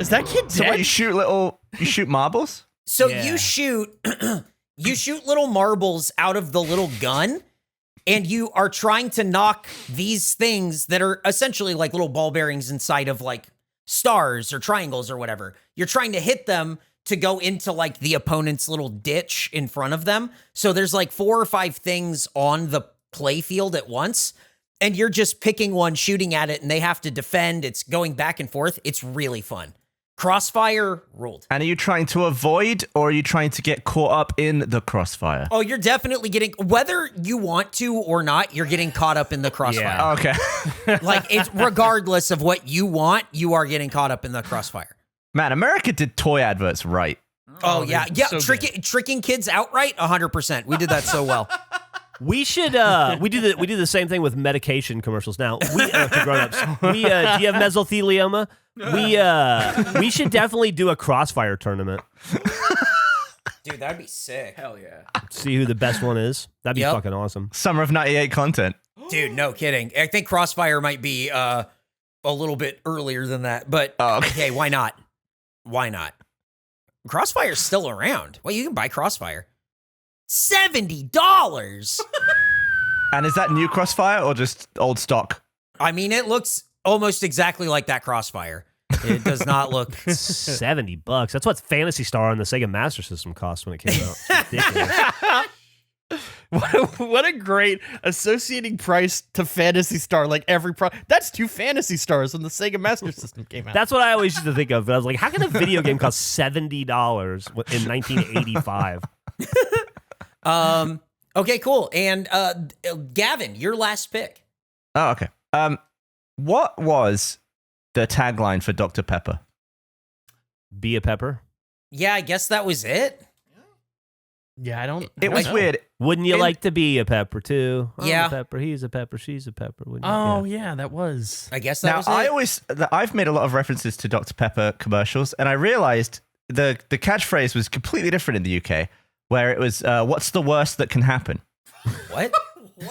is that kid So what, dead? you shoot marbles? So Yeah. you shoot little marbles out of the little gun, and you are trying to knock these things that are essentially like little ball bearings inside of like stars or triangles or whatever. You're trying to hit them to go into like the opponent's little ditch in front of them. So there's like 4 or 5 things on the play field at once, and you're just picking one, shooting at it, and they have to defend. It's going back and forth. It's really fun. Crossfire ruled. And are you trying to avoid, or are you trying to get caught up in the crossfire? Oh, you're definitely getting, whether you want to or not, you're getting caught up in the crossfire. Yeah. Okay. Like, it's regardless of what you want, you are getting caught up in the crossfire. Man, America did toy adverts right. Oh, yeah. Yeah. so Tricking kids outright, 100%. We did that so well. We should we do the same thing with medication commercials now. We for grown-ups. Do you have mesothelioma? We should definitely do a crossfire tournament. Dude, that'd be sick. Hell yeah. See who the best one is. That'd be Yep. fucking awesome. Summer of '98 content. Dude, no kidding. I think crossfire might be a little bit earlier than that, but hey, why not? Why not? Crossfire's still around. Well, you can buy Crossfire. $70. And is that new crossfire or just old stock? I mean, it looks almost exactly like that Crossfire. It does not look $70. That's what Phantasy Star on the Sega Master System cost when it came out. It's ridiculous. What a great associating price to Phantasy Star. Like every that's 2 Phantasy Stars when the Sega Master System came out. That's what I always used to think of. I was like, how can a video game cost $70 in 1985? Okay, cool. And Gavin, your last pick. Oh, okay. What was the tagline for Dr. Pepper? Be a pepper? Yeah, I guess that was it. Yeah, I don't. It was know. weird. Wouldn't you like to be a pepper too? I'm Yeah. a pepper. He's a pepper. She's a pepper. Wouldn't you? Oh yeah, that was. I guess that was it. I've made a lot of references to Dr. Pepper commercials, and I realized the catchphrase was completely different in the UK, where it was, "What's the worst that can happen?" What?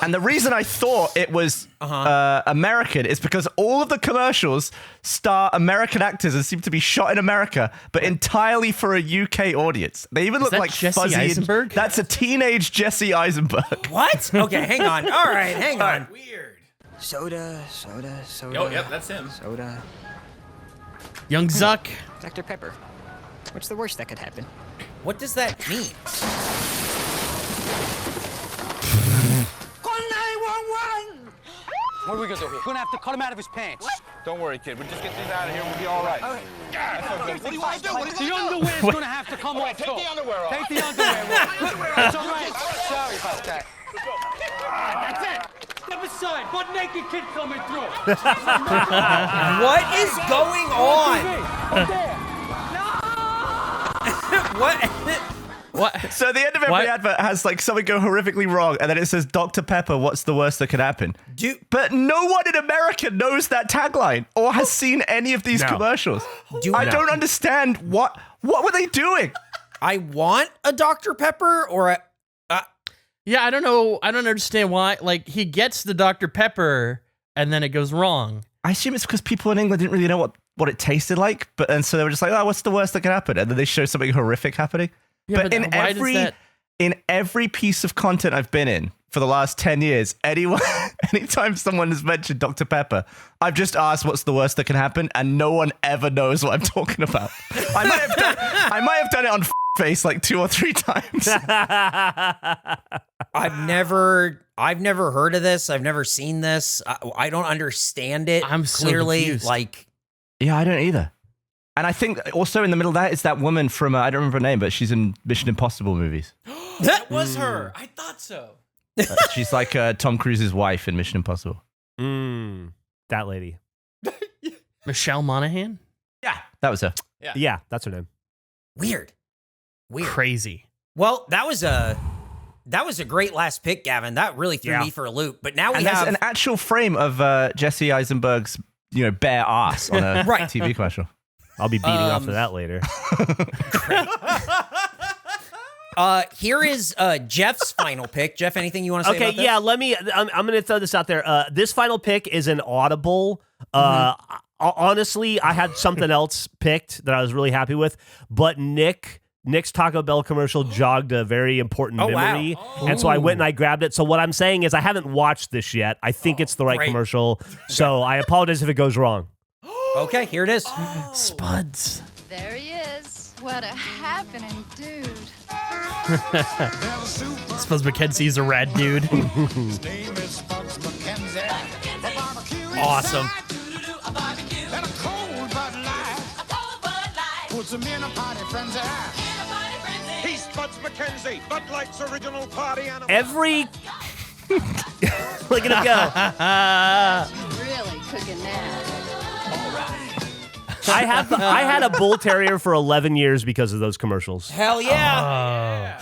And the reason I thought it was American is because all of the commercials star American actors and seem to be shot in America, but entirely for a UK audience. They even look that like Jesse fuzzy. Eisenberg? That's a teenage Jesse Eisenberg. What? Okay, hang on. All right, hang on. Weird. Soda. Oh, yep, that's him. Soda. Young Zuck. Dr. Pepper. What's the worst that could happen? What does that mean? Call 911! What are we gonna do here? We're gonna have to cut him out of his pants. What? Don't worry, kid. We'll just get these out of here and we'll be all right. Okay. That's okay. What do you want to do? The underwear's gonna have to come off. Take the underwear off. Take the underwear off. It's all right. Sorry about that. That's it. Step aside. Butt naked kid coming through. What is going on? What? What? So the end of every advert has like something go horrifically wrong, and then it says Dr. Pepper, what's the worst that could happen? But no one in America knows that tagline or has seen any of these commercials. I don't understand what were they doing? I want a Dr. Pepper or a Yeah, I don't know. I don't understand why. Like he gets the Dr. Pepper and then it goes wrong. I assume it's because people in England didn't really know what it tasted like, and so they were just like, oh, what's the worst that can happen? And then they show something horrific happening. Yeah, but in every piece of content I've been in for the last 10 years, anytime someone has mentioned Dr. Pepper, I've just asked what's the worst that can happen, and no one ever knows what I'm talking about. I might have done it on face like 2 or 3 times. I've never heard of this. I've never seen this. I don't understand it. I'm so clearly confused. like. Yeah, I don't either. And I think also in the middle of that is that woman from, I don't remember her name, but she's in Mission Impossible movies. That was her. I thought so. She's like Tom Cruise's wife in Mission Impossible. That lady. Michelle Monaghan? Yeah, that was her. Yeah, that's her name. Weird. Crazy. Well, that was a great last pick, Gavin. That really threw me for a loop. But now we have an actual frame of Jesse Eisenberg's, bare ass on a TV commercial. I'll be beating off to that later. Here is Jeff's final pick. Jeff, anything you want to say about this? Yeah, I'm going to throw this out there. This final pick is an audible. Honestly, I had something else picked that I was really happy with, but Nick's Taco Bell commercial jogged a very important memory, and so I went and I grabbed it. So what I'm saying is I haven't watched this yet. I think it's the right commercial, so I apologize if it goes wrong. Okay, here it is. Spuds. There he is. What a happening dude. Spuds McKenzie's a rad dude. His name is Spuds McKenzie. Awesome. And a cold Bud Light. Puts him in a party frenzy. He's Spuds McKenzie, Bud Light's original party animal. Every... Look at him go. Really cooking that. I had a bull terrier for 11 years because of those commercials. Hell yeah.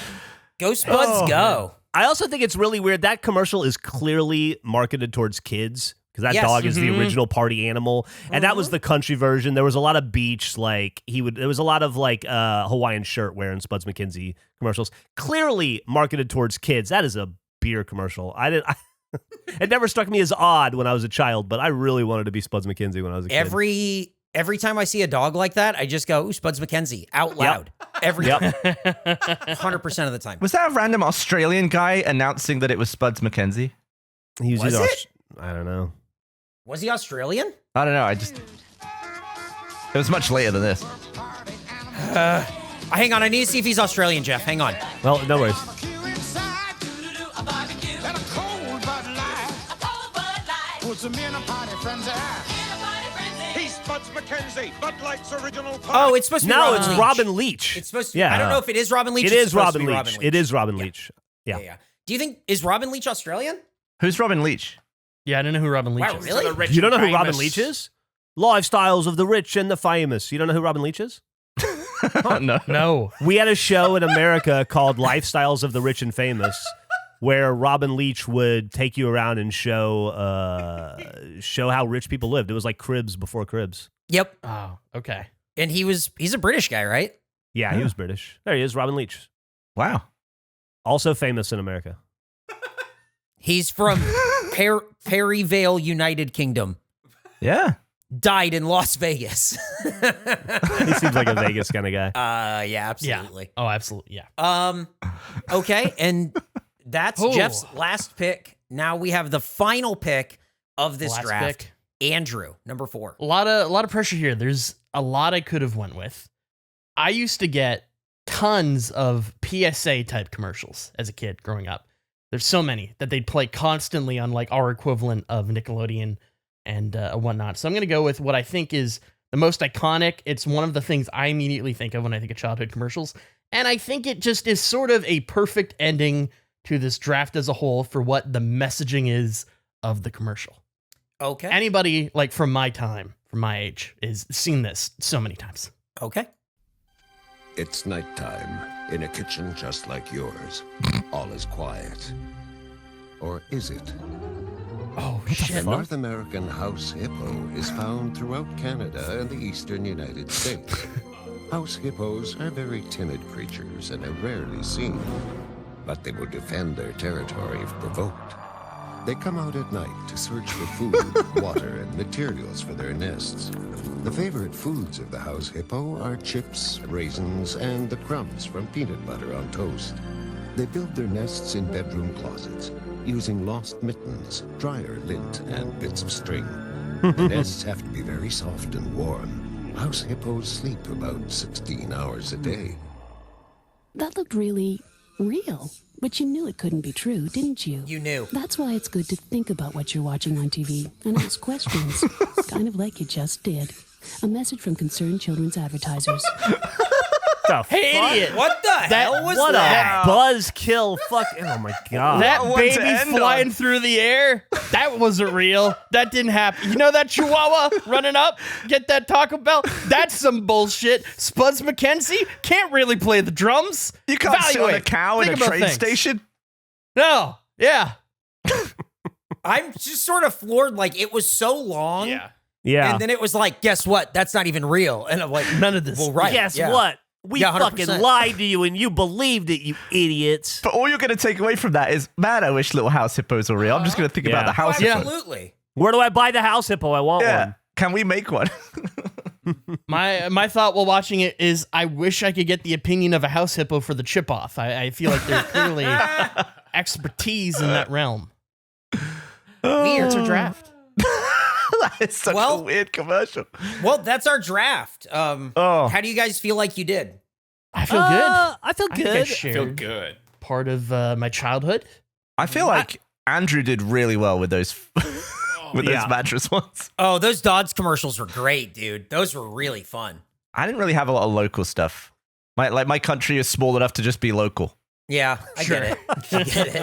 Go Spuds, go. I also think it's really weird. That commercial is clearly marketed towards kids because that dog is the original party animal. And that was the country version. There was a lot of beach, there was a lot of Hawaiian shirt wearing Spuds McKenzie commercials. Clearly marketed towards kids. That is a beer commercial. It never struck me as odd when I was a child, but I really wanted to be Spuds McKenzie when I was a kid. Every time I see a dog like that, I just go, ooh, Spuds McKenzie, out loud. Every time. 100% of the time. Was that a random Australian guy announcing that it was Spuds McKenzie? Was it? I don't know. Was he Australian? I don't know. I just... It was much later than this. Hang on, I need to see if he's Australian, Jeff. Hang on. Well, no worries. Oh, it's supposed to be Robin Leach. Robin Leach. It's supposed to. I don't know if it is Robin Leach. It It's is supposed to Robin be Leach. It is Robin Leach. Yeah. Do you think is Robin Leach Australian? Who's Robin Leach? Yeah, I don't know who Robin Leach Wow, is. really? You don't know who Robin Leach is? Lifestyles of the rich and the famous. You don't know who Robin Leach is? No. No. We had a show in America called Lifestyles of the Rich and Famous, where Robin Leach would take you around and show how rich people lived. It was like Cribs before Cribs. Yep. Oh, okay. And he's a British guy, right? Yeah, he was British. There he is, Robin Leach. Wow. Also famous in America. He's from Perryvale, United Kingdom. Yeah. Died in Las Vegas. He seems like a Vegas kind of guy. Yeah, absolutely. Yeah. Oh, absolutely. Yeah. Okay, and that's Jeff's last pick. Now we have the final pick of this Last draft. pick. Andrew, number 4. A lot of pressure here. There's a lot I could have went with. I used to get tons of PSA type commercials as a kid growing up. There's so many that they'd play constantly on like our equivalent of Nickelodeon and whatnot. So I'm going to go with what I think is the most iconic. It's one of the things I immediately think of when I think of childhood commercials. And I think it just is sort of a perfect ending to this draft as a whole for what the messaging is of the commercial. Okay. Anybody like from my time, from my age, is seen this so many times. Okay. It's nighttime in a kitchen just like yours. All is quiet. Or is it? Oh, shit. The North American house hippo is found throughout Canada and the eastern United States. House hippos are very timid creatures and are rarely seen, but they will defend their territory if provoked. They come out at night to search for food, water, and materials for their nests. The favorite foods of the house hippo are chips, raisins, and the crumbs from peanut butter on toast. They build their nests in bedroom closets, using lost mittens, dryer lint, and bits of string. The nests have to be very soft and warm. House hippos sleep about 16 hours a day. That looked really real. But you knew it couldn't be true, didn't you? You knew. That's why it's good to think about what you're watching on TV and ask questions, kind of like you just did. A message from Concerned Children's Advertisers. Hey, idiot! What the hell was what that? a buzzkill! Fuck! Oh my god! That What to baby end flying on. through the air? That wasn't real. That didn't happen. You know that Chihuahua running up? Get that Taco Bell? That's some bullshit. Spuds McKenzie can't really play the drums. You can't sit on a Evaluate. cow in Think a about train things. station? No. Yeah. I'm just sort of floored. Like, it was so long. Yeah. And then it was like, guess what? That's not even real. And I'm like, none of this. Well, right. Guess yeah. what? We Yeah, fucking 100%. lied to you and you believed it, you idiots. But all you're going to take away from that is, man, I wish little house hippos were real. I'm just going to think about the house hippo. Absolutely. Where do I buy the house hippo? I want Yeah. one. Can we make one? My thought while watching it is I wish I could get the opinion of a house hippo for the chip off. I feel like there's clearly expertise in that realm. Weird. It's a draft. That is such a weird commercial. Well, that's our draft. How do you guys feel like you did? I feel good. I feel I think I shared part of my childhood. I feel like Andrew did really well with those those mattress ones. Oh, those Dodds commercials were great, dude. Those were really fun. I didn't really have a lot of local stuff. My country is small enough to just be local. Yeah, I get it. I get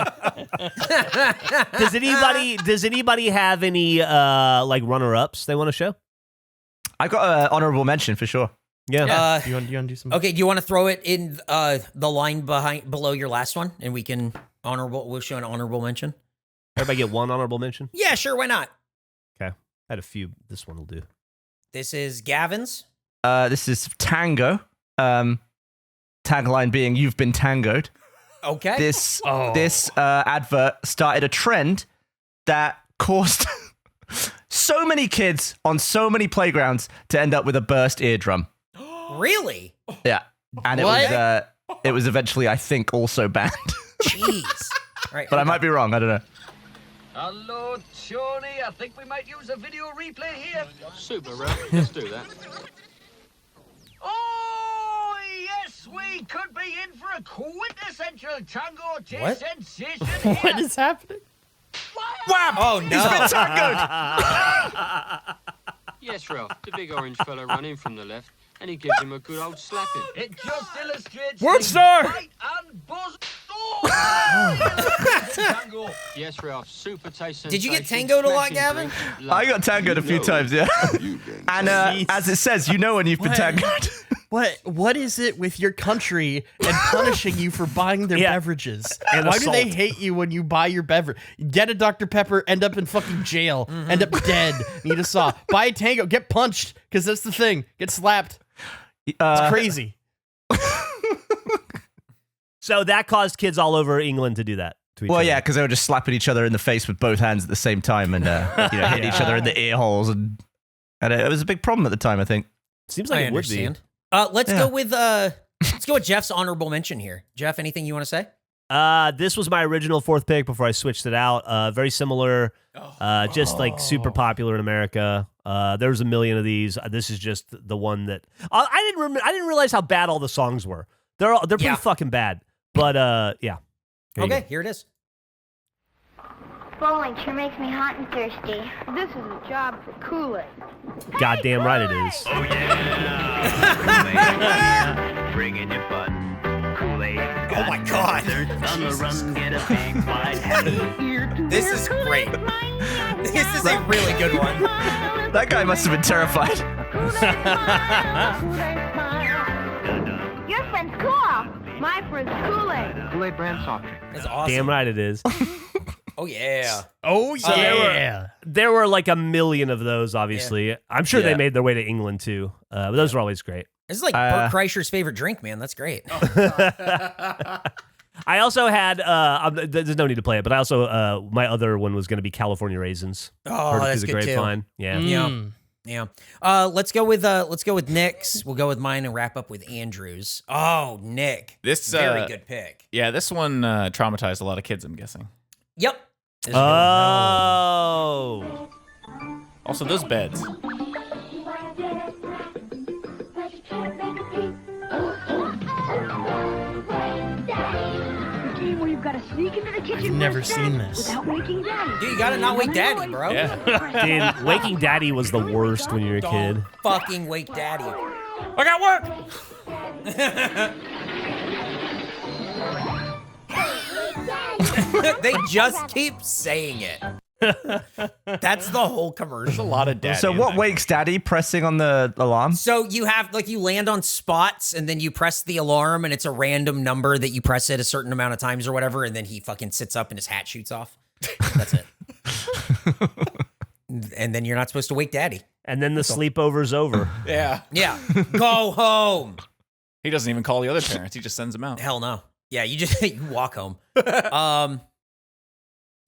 it. Does anybody have any like runner-ups they want to show? I got an honorable mention for sure. Yeah. You want to do some? Okay, do you want to throw it in the line below your last one, and we'll show an honorable mention? Everybody get one honorable mention? Yeah, sure. Why not? Okay. I had a few. This one will do. This is Gavin's. This is Tango. Tagline being "You've been tangoed." Okay. This advert started a trend that caused so many kids on so many playgrounds to end up with a burst eardrum. Really? Yeah, and it was eventually, I think, also banned. Jeez. All right, But I might be wrong. I don't know. Hello, Tony. I think we might use a video replay here. Super, Ralph. Let's do that. Oh, yes, we could be in for a quintessential tango chase sensation here. What is happening? Wham! Oh, no. He's been tangoed! Yes, Ralph, the big orange fella run in from the left, and he gives him a good old slapping. It just illustrates Rooster! the bite and buzz. Tango. Yes, Ralph, super taste Did you get sensation, tangoed a lot, smashing Gavin? drink, I got tangoed a few times, yeah. And as it says, you know when you've been tangoed. What is it with your country and punishing you for buying their beverages? And Why do they assault. hate you when you buy your beverage? Get a Dr. Pepper, end up in fucking jail, end up dead, need a saw. Buy a tango, get punched, because that's the thing. Get slapped. It's crazy. So that caused kids all over England to do that. To each Well, other. yeah, because they were just slapping each other in the face with both hands at the same time and hitting each other in the ear holes. And it was a big problem at the time, I think. Seems I like it would understand. be. Let's go with Jeff's honorable mention here. Jeff, anything you want to say? This was my original fourth pick before I switched it out. Very similar, just like super popular in America. There was a million of these. This is just the one that I didn't realize how bad all the songs were. They're pretty fucking bad. But yeah. Okay, here it is. Bowling sure makes me hot and thirsty. This is a job for Kool-Aid. Goddamn right it is. Oh yeah. Bring in your butt. Kool-Aid. Oh my God. On the run, get a big bite. This is great. This is a really good one. That guy must have been terrified. Your friend's cool. My friend's Kool-Aid. Kool-Aid brand soft drink. That's awesome. Damn right it is. Oh yeah. Oh yeah. There were like a million of those, obviously. I'm sure they made their way to England too. But those were always great. This is like Bert Kreischer's favorite drink, man. That's great. I also had, there's no need to play it, but I also, my other one was going to be California Raisins. Oh, Heard it that's through the good grapevine. too. Yeah. Yeah. Let's go with Nick's. We'll go with mine and wrap up with Andrew's. Oh, Nick. This very good pick. Yeah, this one traumatized a lot of kids, I'm guessing. Yep. Oh. Also, those beds. Game where you've got to sneak into the kitchen. I've never seen this. Without waking Daddy. Dude, you gotta not wake Daddy, bro. Dude, Waking Daddy was the worst when you were a kid. Fucking wake Daddy. I got work. They just keep saying it. That's the whole commercial. A lot of daddy. So what wakes Daddy? Pressing on the alarm? So you have you land on spots and then you press the alarm and it's a random number that you press it a certain amount of times or whatever, and then he fucking sits up and his hat shoots off. That's it. And then you're not supposed to wake Daddy. And then the sleepover's over. Yeah. Yeah. Go home. He doesn't even call the other parents. He just sends them out. Hell no. Yeah, you just you walk home.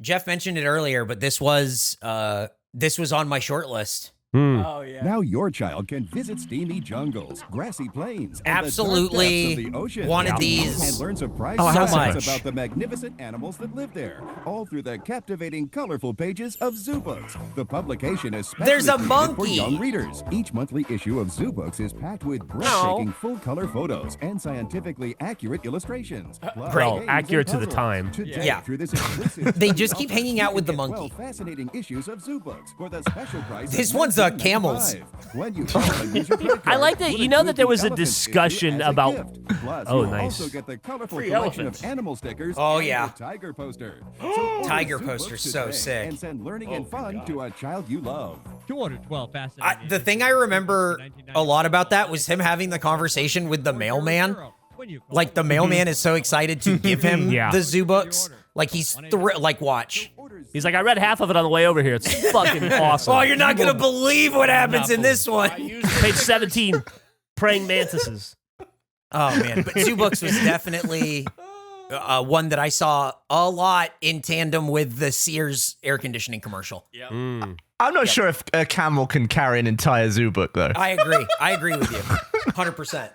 Jeff mentioned it earlier, but this was on my short list. Oh, yeah. Now your child can visit steamy jungles, grassy plains, and Absolutely the dark depths of the ocean. wanted these and learn surprising so facts much. about the magnificent animals that live there, all through the captivating, colorful pages of Zoo Books. The publication is There's a created monkey. for young readers. Each monthly issue of Zoo Books is packed with breathtaking full-color photos and scientifically accurate illustrations. Plus Well, games accurate and to the puzzles. time. Today, Yeah. through this exclusive They just keep hanging out with the get monkey. 12 fascinating issues of Zoo Books for the special price. This of one's camels. $19.95. When you call and use your credit I card, like that. we'll You know that include there the was a elephant issue discussion as a about. gift. Plus, Oh, you'll nice. also get the colorful Free collection elephants. of animal stickers. Oh, and yeah. the tiger poster. So order Tiger Zoo poster's Books so today sick. And send learning and fun to a child you love. 212 fascinating. The thing I remember a lot about that was him having the conversation with the mailman. Like the mailman is so excited to give him Yeah. the Zoo Books. Like he's watch. He's like, I read half of it on the way over here. It's fucking awesome. Oh, you're not gonna believe what happens in this one. Page 17, praying mantises. Oh man, but Zoo Books was definitely one that I saw a lot in tandem with the Sears air conditioning commercial. Yeah. I'm not sure if a camel can carry an entire zoo book, though. I agree. I agree with you, 100%.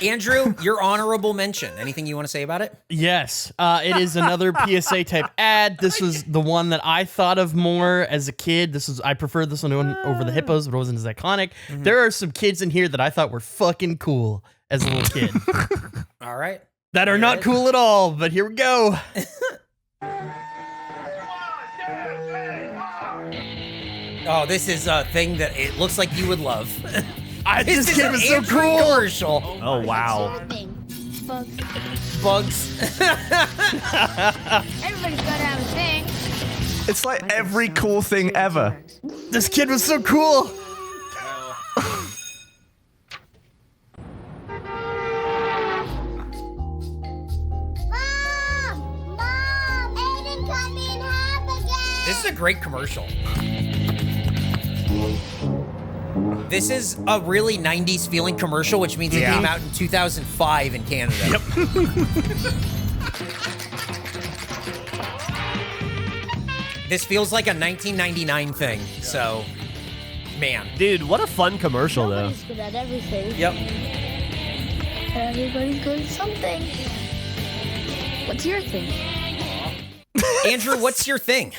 Andrew, your honorable mention. Anything you want to say about it? Yes, it is another PSA type ad. This was the one that I thought of more as a kid. I preferred this one over the hippos, but it wasn't as iconic. There are some kids in here that I thought were fucking cool as a little kid. All right. That are not cool at all, but here we go. Oh, this is a thing that it looks like you would love. This kid was so cool. Commercial. Oh, wow. Bugs. Everybody's gotta have a thing. It's like every cool thing ever. This kid was so cool. This is a great commercial. This is a really 90s feeling commercial, which means it came out in 2005 in Canada. Yep. This feels like a 1999 thing, so, man. Dude, what a fun commercial, though. Everybody's good at everything. Yep. Everybody's good at something. What's your thing? Andrew, what's your thing?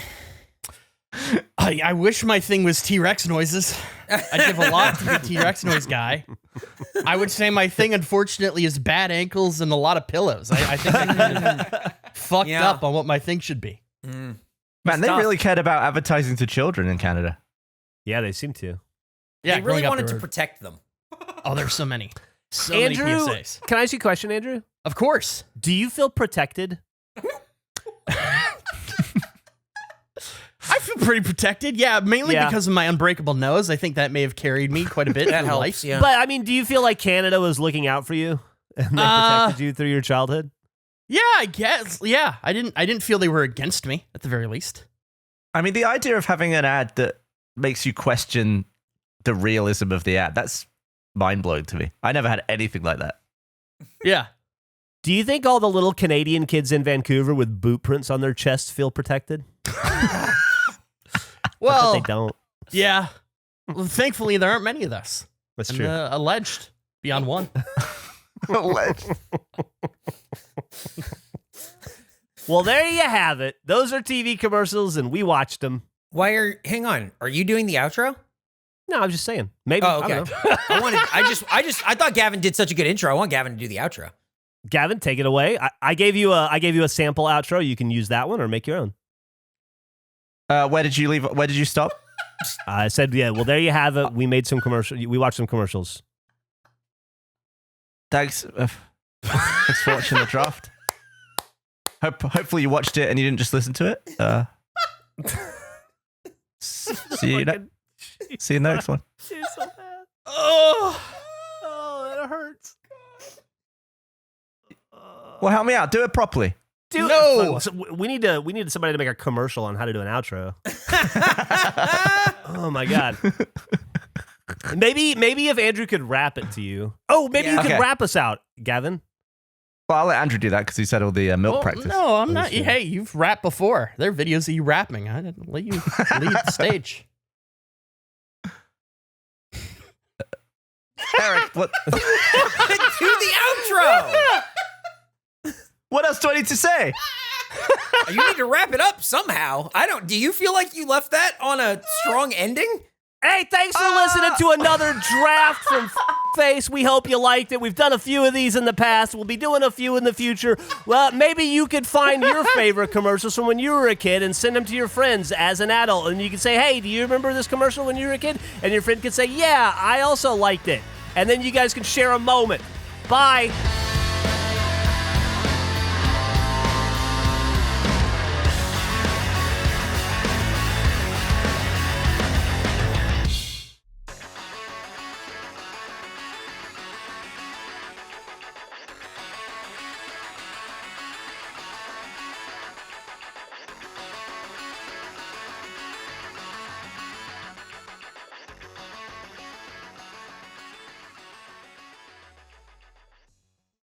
I wish my thing was T-Rex noises. I give a lot to the T-Rex noise guy. I would say my thing, unfortunately, is bad ankles and a lot of pillows. I think I kind of fucked up on what my thing should be. Man, they really cared about advertising to children in Canada. Yeah, they seem to. Yeah, they really wanted to protect them. Oh, there's so many. So Andrew, many PSAs. Can I ask you a question, Andrew? Of course. Do you feel protected? I feel pretty protected, mainly because of my unbreakable nose. I think that may have carried me quite a bit That through helps, life. yeah. But, I mean, do you feel like Canada was looking out for you and they protected you through your childhood? Yeah, I guess. Yeah, I didn't feel they were against me, at the very least. I mean, the idea of having an ad that makes you question the realism of the ad, that's mind-blowing to me. I never had anything like that. Yeah. Do you think all the little Canadian kids in Vancouver with boot prints on their chests feel protected? Well, they don't. Yeah. Well, thankfully, there aren't many of us. That's true. Alleged beyond one. Alleged. Well, there you have it. Those are TV commercials, and we watched them. Hang on. Are you doing the outro? No, I'm just saying. Maybe. Oh, okay. I don't know. I thought Gavin did such a good intro. I want Gavin to do the outro. Gavin, take it away. I gave you a sample outro. You can use that one or make your own. Where did you leave? Where did you stop? I said, yeah. Well, there you have it. We made some commercials. We watched some commercials. Thanks. Thanks for watching the draft. Hopefully you watched it and you didn't just listen to it. See you next one. She's so bad. Oh, that hurts. Well, help me out. Do it properly. No. So we need somebody to make a commercial on how to do an outro. Oh my god. Maybe if Andrew could rap it to you. Oh, maybe you could rap us out, Gavin. Well, I'll let Andrew do that because he said all the milk practice. No, I'm not. Hey, you've rapped before. There are videos of you rapping. I didn't let you lead the stage. Eric, what? Do the outro. What else do I need to say? You need to wrap it up somehow. Do you feel like you left that on a strong ending? Hey, thanks for listening to another draft from KFace. We hope you liked it. We've done a few of these in the past. We'll be doing a few in the future. Well, maybe you could find your favorite commercials from when you were a kid and send them to your friends as an adult. And you can say, hey, do you remember this commercial when you were a kid? And your friend could say, yeah, I also liked it. And then you guys can share a moment. Bye.